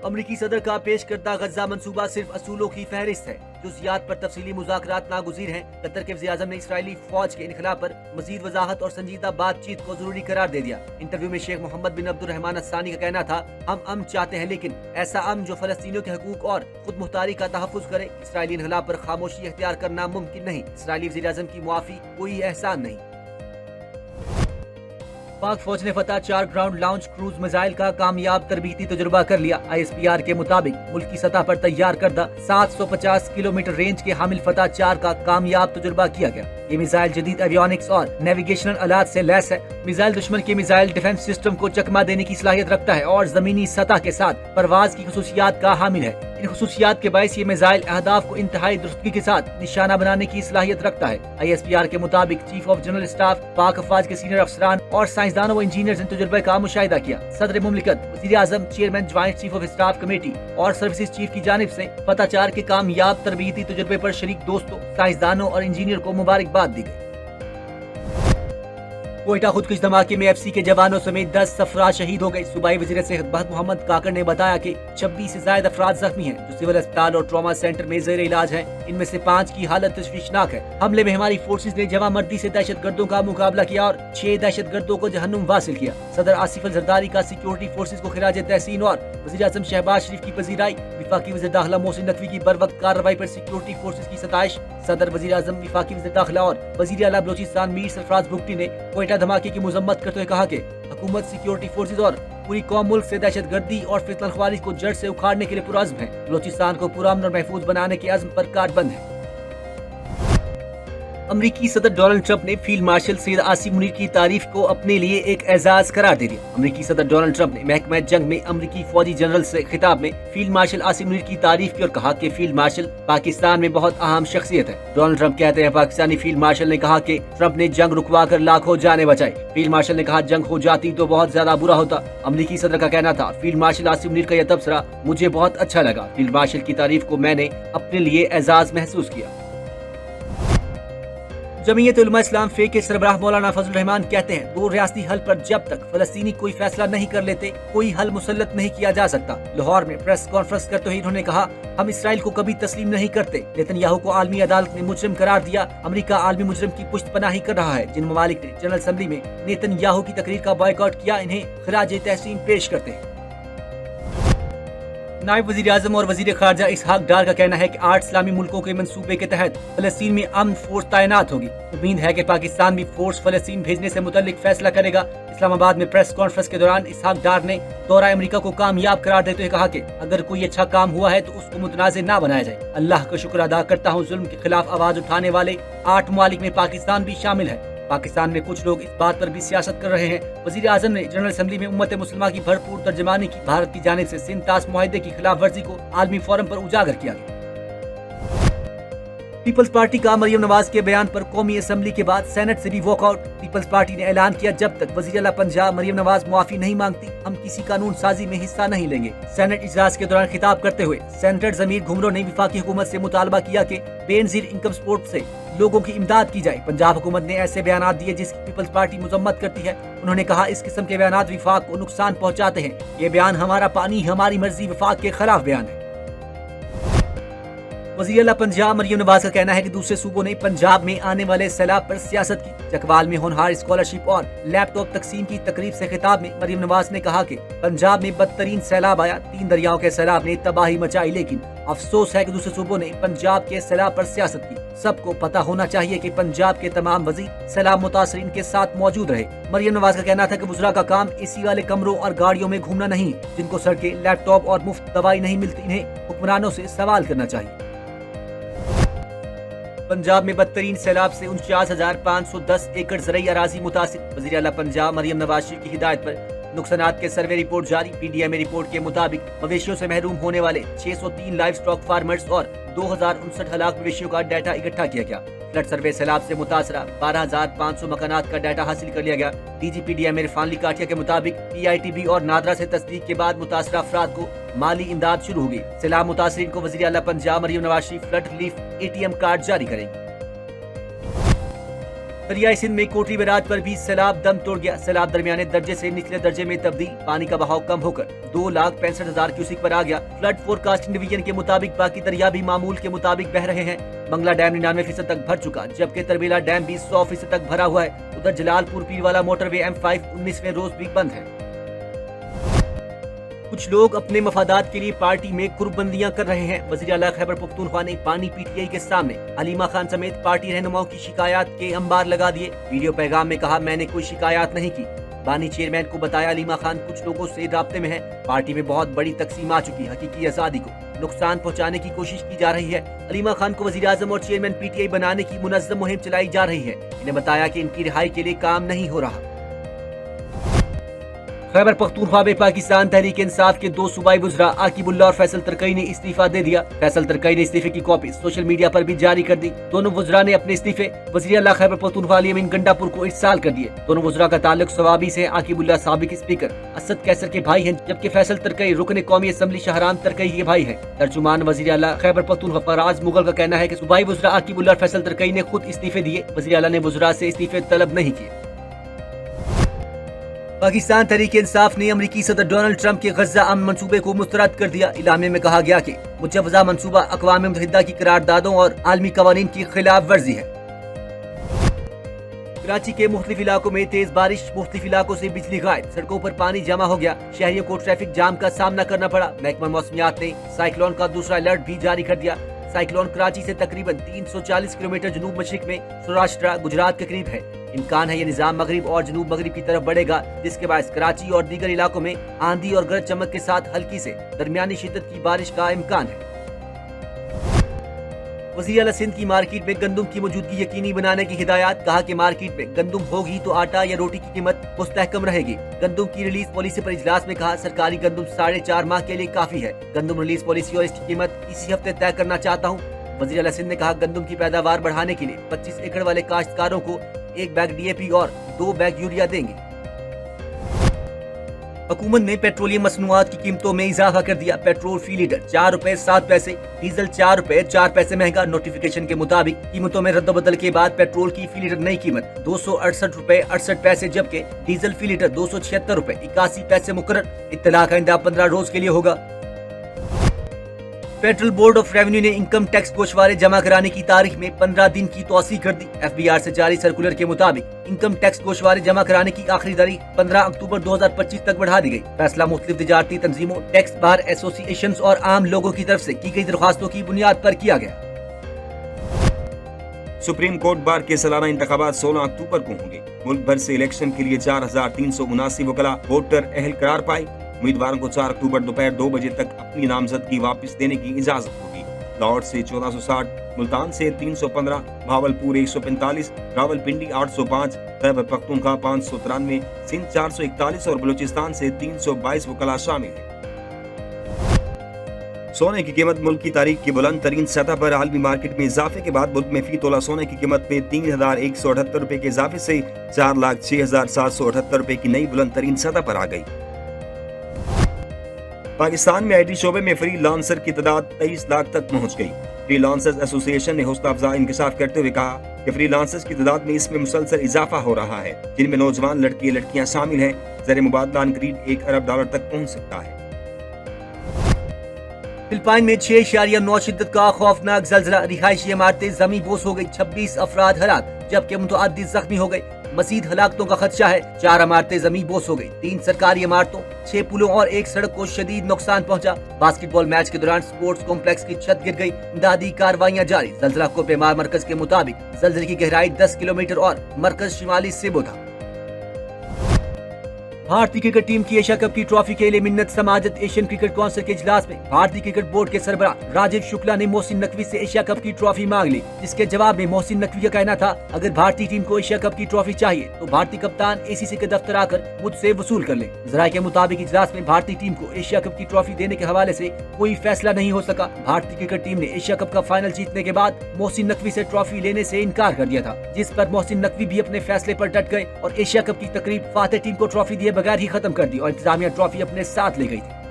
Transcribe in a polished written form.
अमरीकी सदर का पेश करदा गजा मंसूबा सिर्फ असूलों की फहरिस्त है, जुज़ियात पर तफसीली मुज़ाकरात नागुज़ीर हैं। कतर के वज़ीर-ए-आज़म ने इसराइली फौज के इनखला पर मज़ीद वजाहत और संजीदा बातचीत को जरूरी करार दे दिया। इंटरव्यू में शेख मोहम्मद बिन अब्दुर्रहमान अस्सानी का कहना था, हम अमन चाहते हैं, लेकिन ऐसा अमन जो फलस्तीनियों के हकूक और खुद मुख्तारी का तहफ़्फ़ुज़ करे। इसराइली इनखला पर खामोशी इख्तियार करना मुमकिन नहीं। इसराइली वज़ीर-ए-आज़म की मुआफ़ी कोई एहसान नहीं। पाक फौज ने फतह 4 ग्राउंड लॉन्च क्रूज मिसाइल का कामयाब तरबीती तजुर्बा कर लिया। ISPR के मुताबिक मुल्क की सतह पर तैयार करदा 750 किलोमीटर रेंज के हामिल फतह 4 का कामयाब तजुर्बा किया गया। ये मिसाइल जदीद एवियोनिक्स और नेविगेशनल आलात से लैस है। मिसाइल दुश्मन के मिसाइल डिफेंस सिस्टम को चकमा देने की सलाहियत रखता है और जमीनी सतह के साथ परवाज की खसूसियात का हामिल है। इन खसूसियात के बायस ये मिसाइल अहदाफ को इंतहाई दुरुस्तगी के साथ निशाना बनाने की सलाहियत रखता है। ISPR के मुताबिक चीफ ऑफ जनरल स्टाफ, पाक अफवाज के सीनियर अफसरान और साइंसदानों व इंजीनियर्स ने तजुर्बे का मुशाहिदा किया। सदर मुमलिकत, वज़ीर-ए-आज़म, chairman joint chief of staff committee और सर्विसेज चीफ की जानिब से फतह 4 के कामयाब तरबीती तजुर्बे पर शरीक दोस्तों, साइंसदानों और इंजीनियर को मुबारकबाद दी गई। कोयटा खुदकुश धमाके में FC के जवानों समेत 10 अफराद शहीद हो गए। सूबाई वज़ीर सेहत बहत मोहम्मद काकड़ ने बताया कि 26 से ज्यादा अफराद जख्मी हैं, जो सिविल अस्पताल और ट्रॉमा सेंटर में ज़ेर इलाज हैं। इनमें से 5 की हालत तशवीशनाक है। हमले में हमारी फोर्सेज ने जवामर्दी से दहशतगर्दों का मुकाबला किया और 6 दहशतगर्दों को जहन्नुम वासिल किया। सदर आसिफ अल जरदारी का सिक्योरिटी फोर्सेज को खिराज तहसीन और वज़ीर-ए-आज़म शहबाज शरीफ की पजीराई। विफाकी वज़ीर दाखिला मोहसिन नकवी की बर वक्त कार्रवाई पर सिक्योरिटी फोर्सेज की सताइश। सदर, वज़ीर-ए-आज़म, विफाकी वज़ीर दाखिला और वज़ीर आला बलोचिस्तान मीर सरफराज भुट्टी ने कोयटा धमाके की मुजम्मत करते हुए कहा कि हुकूमत, सिक्योरिटी फोर्सेज और पूरी कौम मुल्क से दहशतगर्दी और फितनखवारी को जड़ से उखाड़ने के लिए पुरअज़्म है। बलोचिस्तान को पुरअमन और महफूज बनाने के अज़्म पर कारबंद है। अमरीकी सदर डोनाल्ड ट्रंप ने फील्ड मार्शल सैयद आसिम मुनीर की तारीफ को अपने लिए एक एजाज करार दे दिया। अमरीकी सदर डोनाल्ड ट्रंप ने महकमा जंग में अमरीकी फौजी जनरल से खिताब में फील्ड मार्शल आसिम मुनीर की तारीफ की और कहा कि फील्ड मार्शल पाकिस्तान में बहुत अहम शख्सियत है। डोनाल्ड ट्रंप कहते हैं, पाकिस्तानी फील्ड मार्शल ने कहा कि ट्रंप ने जंग रुकवा कर लाखों जानें बचाई। फील्ड मार्शल ने कहा, जंग हो जाती तो बहुत ज्यादा बुरा होता। अमरीकी सदर का कहना था, फील्ड मार्शल आसिम मुनीर का यह तबसरा मुझे बहुत अच्छा लगा। फील्ड मार्शल की तारीफ को मैंने अपने लिए एजाज महसूस किया। जमीयत उलमा इस्लाम फे के सरबराह मौलाना फजल रहमान कहते हैं, 2 रियासती हल पर जब तक फलस्तीनी कोई फैसला नहीं कर लेते, कोई हल मुसल्लत नहीं किया जा सकता। लाहौर में प्रेस कॉन्फ्रेंस करते हुए इन्होंने कहा, हम इसराइल को कभी तस्लीम नहीं करते। नेतन्याहू को आलमी अदालत ने मुजरिम करार दिया। अमेरिका आलमी मुजरिम की पुश्तपनाही कर रहा है। जिन ममालिक ने जनरल असेंबली में नेतन्याहू की तकरीर का बॉयकॉट किया, इन्हें खिराज तहसीन पेश करते हैं। नायब वज़ीर-ए-आज़म और वज़ीर ख़ारजा इसहाक डार का कहना है कि 8 इस्लामी मुल्कों के मंसूबे के तहत फ़लस्तीन में अमन फोर्स तैनात होगी। उम्मीद है कि पाकिस्तान भी फोर्स फ़लस्तीन भेजने से मुतल्लिक फैसला करेगा। इस्लामाबाद में प्रेस कॉन्फ्रेंस के दौरान इसहाक डार ने दौरा अमेरिका को कामयाब करार देते हुए कहा कि अगर कोई अच्छा काम हुआ है तो उसको मुतनाज़े ना बनाया जाए। अल्लाह का शुक्र अदा करता हूँ, जुल्म के खिलाफ आवाज़ उठाने वाले 8 ममालिक में पाकिस्तान भी शामिल है। पाकिस्तान में कुछ लोग इस बात पर भी सियासत कर रहे हैं। वज़ीर-ए-आज़म ने जनरल असेंबली में उम्मत मुस्लिमा की भरपूर तर्जमानी की। भारत की जानिब से सिंध तास मुआहदे की खिलाफ वर्जी को आलमी फोरम पर उजागर किया गया। पीपल्स पार्टी का मरियम नवाज के बयान पर कौमी असेंबली के बाद सेनेट से भी वॉकआउट। पीपल्स पार्टी ने ऐलान किया, जब तक वज़ीर आला पंजाब मरियम नवाज मुआफी नहीं मांगती, हम किसी कानून साजी में हिस्सा नहीं लेंगे। सेनेट इजलास के दौरान खिताब करते हुए सेनेटर ज़मीर घुमरो ने वफाकी हुकूमत से मुतालबा किया कि बेनजीर इनकम सपोर्ट से लोगों की इमदाद की जाए। पंजाब हुकूमत ने ऐसे बयान दिए जिसकी पीपल्स पार्टी मुजम्मत करती है। उन्होंने कहा, इस किस्म के बयान विफाक को नुकसान पहुँचाते हैं। ये बयान हमारा पानी हमारी मर्जी विफाक के खिलाफ बयान है। वज़ीर आला पंजाब मरियम नवाज का कहना है कि दूसरे सूबों ने पंजाब में आने वाले सैलाब पर सियासत की। चकवाल में होनहार स्कॉलरशिप और लैपटॉप तकसीम की तकरीब से खिताब में मरियम नवाज ने कहा कि पंजाब में बदतरीन सैलाब आया। 3 दरियाओं के सैलाब ने तबाही मचाई, लेकिन अफसोस है कि दूसरे सूबों ने पंजाब के सैलाब पर सियासत की। सबको पता होना चाहिए कि पंजाब के तमाम वज़ीर सैलाब मुतासरीन के साथ मौजूद रहे। मरियम नवाज का कहना था कि वज़रा का काम एसी वाले कमरों और गाड़ियों में घूमना नहीं। जिनको सड़कें, लैपटॉप और मुफ्त दवाई नहीं मिलती, इन्हें हुक्मरानों से सवाल करना चाहिए। पंजाब में बदतरीन सैलाब से 49,510 एकड़ ज़रई अराजी मुतासिर। वज़ीर आला पंजाब मरियम नवाज की हिदायत पर नुकसानात के सर्वे रिपोर्ट जारी। PDMA रिपोर्ट के मुताबिक मवेशियों से महरूम होने वाले 603 लाइव स्टॉक फार्मर्स और 2059 हलाक मवेशियों का डाटा इकट्ठा किया गया। फ्लड सर्वे सैलाब से मुतासरा 12,500 मकानात का डाटा हासिल कर लिया गया। DG PDMA इरफान लिकाटिया के मुताबिक PITB और नादरा से तस्दीक के बाद मुतासरा अफराद को माली इमदाद शुरू होगी। सैलाब मुतासरीन को वज़ीर आला Punjab Maryam Nawaz flood relief ATM card जारी करेंगे। دریائے سندھ میں کوٹری براج پر بھی سیلاب دم توڑ گیا۔ سیلاب درمیانے درجے سے نچلے درجے میں تبدیل، پانی کا بہاؤ کم ہو کر 2,65,000 کیوسک پر آ گیا۔ فلڈ فورکاسٹنگ ڈویژن کے مطابق باقی دریا بھی معمول کے مطابق بہ رہے ہیں۔ منگلہ ڈیم 99% تک بھر چکا، جبکہ تربیلا ڈیم بھی 100% تک بھرا ہوا ہے۔ ادھر جلال پور پیروالا موٹر وے M5 19ویں روز بھی بند ہے۔ کچھ لوگ اپنے مفادات کے لیے پارٹی میں گروپ بندیاں کر رہے ہیں۔ وزیر اعلیٰ خیبر پختونخوا نے پانی PTI کے سامنے علیمہ خان سمیت پارٹی رہنماؤں کی شکایات کے انبار لگا دیے۔ ویڈیو پیغام میں کہا، میں نے کوئی شکایات نہیں کی۔ بانی چیئرمین کو بتایا علیمہ خان کچھ لوگوں سے رابطے میں ہے، پارٹی میں بہت بڑی تقسیم آ چکی، حقیقی آزادی کو نقصان پہنچانے کی کوشش کی جا رہی ہے۔ علیمہ خان کو وزیر اعظم اور چیئرمین PTI بنانے کی منظم مہم چلائی جا رہی ہے۔ انہیں بتایا کہ ان کی رہائی کے لیے کام نہیں ہو رہا۔ خیبر پختونخوا میں پاکستان تحریک انصاف کے 2 صوبائی وزراء عاقب اللہ اور فیصل ترکئی نے استعفیٰ دے دیا۔ فیصل ترکئی نے استعفے کی کاپی سوشل میڈیا پر بھی جاری کر دی۔ دونوں وزراء نے اپنے استعفے وزیر اعلیٰ خیبر پختونخوا علی امین گنڈا پور کو ارسال کر دیے۔ دونوں وزراء کا تعلق سوابی سے۔ عاقب اللہ سابق اسپیکر اسد کیسر کے بھائی ہیں، جبکہ فیصل ترکئی رکن قومی اسمبلی شاہرام ترکئی کے بھائی ہیں۔ ترجمان وزیر اعلیٰ خیبر پختونخوا فراز مغل کا کہنا ہے کہ صوبائی وزراء عاقب اللہ اور فیصل ترکئی نے خود استعفے دیے۔ وزیر اعلیٰ نے وزراء سے استعفے طلب نہیں کیے۔ پاکستان تحریک انصاف نے امریکی صدر ڈونلڈ ٹرمپ کے غزہ امن منصوبے کو مسترد کر دیا۔ اعلامیہ میں کہا گیا کہ مجوزہ منصوبہ اقوام متحدہ کی قراردادوں اور عالمی قوانین کی خلاف ورزی ہے۔ کراچی کے مختلف علاقوں میں تیز بارش، مختلف علاقوں سے بجلی غائب، سڑکوں پر پانی جمع ہو گیا، شہریوں کو ٹریفک جام کا سامنا کرنا پڑا۔ محکمہ موسمیات نے سائیکلون کا دوسرا الرٹ بھی جاری کر دیا۔ سائیکلون کراچی سے تقریباً 340 کلومیٹر جنوب مشرق میں سوراشٹرا گجرات کے قریب ہے۔ امکان ہے یہ نظام مغرب اور جنوب مغرب کی طرف بڑھے گا، جس کے باعث کراچی اور دیگر علاقوں میں آندھی اور گرج چمک کے ساتھ ہلکی سے درمیانی شدت کی بارش کا امکان ہے۔ وزیر اعلیٰ سندھ کی مارکیٹ میں گندم کی موجودگی یقینی بنانے کی ہدایات، کہا کہ مارکیٹ میں گندم ہوگی تو آٹا یا روٹی کی قیمت مستحکم رہے گی۔ گندم کی ریلیز پالیسی پر اجلاس میں کہا، سرکاری گندم 4.5 ماہ کے لیے کافی ہے۔ گندم ریلیز پالیسی اور اس کی قیمت اسی ہفتے طے کرنا چاہتا ہوں۔ وزیر اعلیٰ سندھ نے کہا، گندم کی پیداوار بڑھانے کے لیے 25 ایکڑ والے کاشتکاروں کو 1 بیگ DAP اور 2 بیگ یوریا دیں گے۔ حکومت نے پیٹرولیم مصنوعات کی قیمتوں میں اضافہ کر دیا۔ پیٹرول فی لیٹر 4 روپے 7 پیسے، ڈیزل 4 روپے 4 پیسے مہنگا۔ نوٹیفیکیشن کے مطابق قیمتوں میں رد و بدل کے بعد پیٹرول کی فی لیٹر نئی قیمت 268 روپے 68 پیسے، جبکہ ڈیزل فی لیٹر 276 روپے 81 پیسے مقرر۔ اطلاع کا آئندہ 15 روز کے لیے ہوگا۔ فیڈرل بورڈ آف ریونیو نے انکم ٹیکس گوشوارے جمع کرانے کی تاریخ میں 15 دن کی توسیع کر دی۔ FBR سے جاری سرکولر کے مطابق انکم ٹیکس گوشوارے جمع کرانے کی آخری تاریخ 15 اکتوبر 2025 تک بڑھا دی گئی۔ فیصلہ مختلف تجارتی تنظیموں، ٹیکس بار ایسوسی ایشنز اور عام لوگوں کی طرف سے کی گئی درخواستوں کی بنیاد پر کیا گیا۔ سپریم کورٹ بار کے سالانہ انتخابات 16 اکتوبر کو ہوں گے۔ ملک بھر سے الیکشن کے لیے 4379 وکلاء ووٹر اہل قرار پائے۔ امیدواروں کو 4 اکتوبر دوپہر 2 بجے تک اپنی نامزدگی واپس دینے کی اجازت ہوگی۔ لاہور سے 1460، ملتان سے 315، بھاولپور 145، راولپنڈی 805، خیبر پختونخوا 593، سندھ 441 اور بلوچستان سے 322 وکلاء شامل ہیں۔ سونے کی قیمت ملک کی تاریخ کی بلند ترین سطح پر عالمی مارکیٹ میں اضافے کے بعد ملک میں فی تولہ سونے کی قیمت میں 3178 روپے کے اضافے سے 4,06,778 روپے کی نئی بلند ترین سطح پر آ گئی۔ پاکستان میں IT شعبے میں فری لانسر کی تعداد 23 لاکھ تک پہنچ گئی۔ فری لانسرز ایسوسی ایشن نے حوصلہ افزا انکشاف کرتے ہوئے کہا کہ فری لانسرز کی تعداد میں اس میں مسلسل اضافہ ہو رہا ہے، جن میں نوجوان لڑکے لڑکیاں شامل ہیں۔ زر مبادلہ عنقریب $1 ارب تک پہنچ سکتا ہے۔ فلپائن میں 6.9 شدت کا خوفناک زلزلہ، رہائشی عمارتیں زمین بوس ہو گئی، 26 افراد ہلاک جبکہ متعدد زخمی ہو گئے۔ مزید ہلاکتوں کا خدشہ ہے، 4 عمارتیں زمین بوس ہو گئی، 3 سرکاری عمارتوں، 6 پلوں اور 1 سڑک کو شدید نقصان پہنچا۔ باسکٹ بال میچ کے دوران سپورٹس کمپلیکس کی چھت گر گئی، امدادی کارروائیاں جاری۔ زلزلہ کو پیمار مرکز کے مطابق زلزلے کی گہرائی 10 کلومیٹر اور مرکز شمالی سیبو تھا۔ بھارتی کرکٹ ٹیم کی ایشیا کپ کی ٹرافی کے لیے منت سماجت ایشین کرکٹ کونسل کے اجلاس میں بھارتی کرکٹ بورڈ کے سربراہ راجیو شکلا نے محسن نقوی سے ایشیا کپ کی ٹرافی مانگ لی، جس کے جواب میں محسن نقوی کا کہنا تھا، اگر بھارتی ٹیم کو ایشیا کپ کی ٹرافی چاہیے تو بھارتی کپتان ACC کے دفتر آ کر مجھ سے وصول کر لیں۔ ذرائع کے مطابق اجلاس میں بھارتی ٹیم کو ایشیا کپ کی ٹرافی دینے کے حوالے سے کوئی فیصلہ نہیں ہو سکا۔ بھارتی کرکٹ ٹیم نے ایشیا کپ کا فائنل جیتنے کے بعد محسن نقوی سے ٹرافی لینے سے انکار کر دیا تھا، جس پر محسن نقوی بھی اپنے فیصلے پر ڈٹ گئے اور ایشیا کپ کی تقریب فاتح ٹیم کو ٹرافی دیے بغیر ہی ختم کر دی اور انتظامیہ ٹرافی اپنے ساتھ لے گئی تھی۔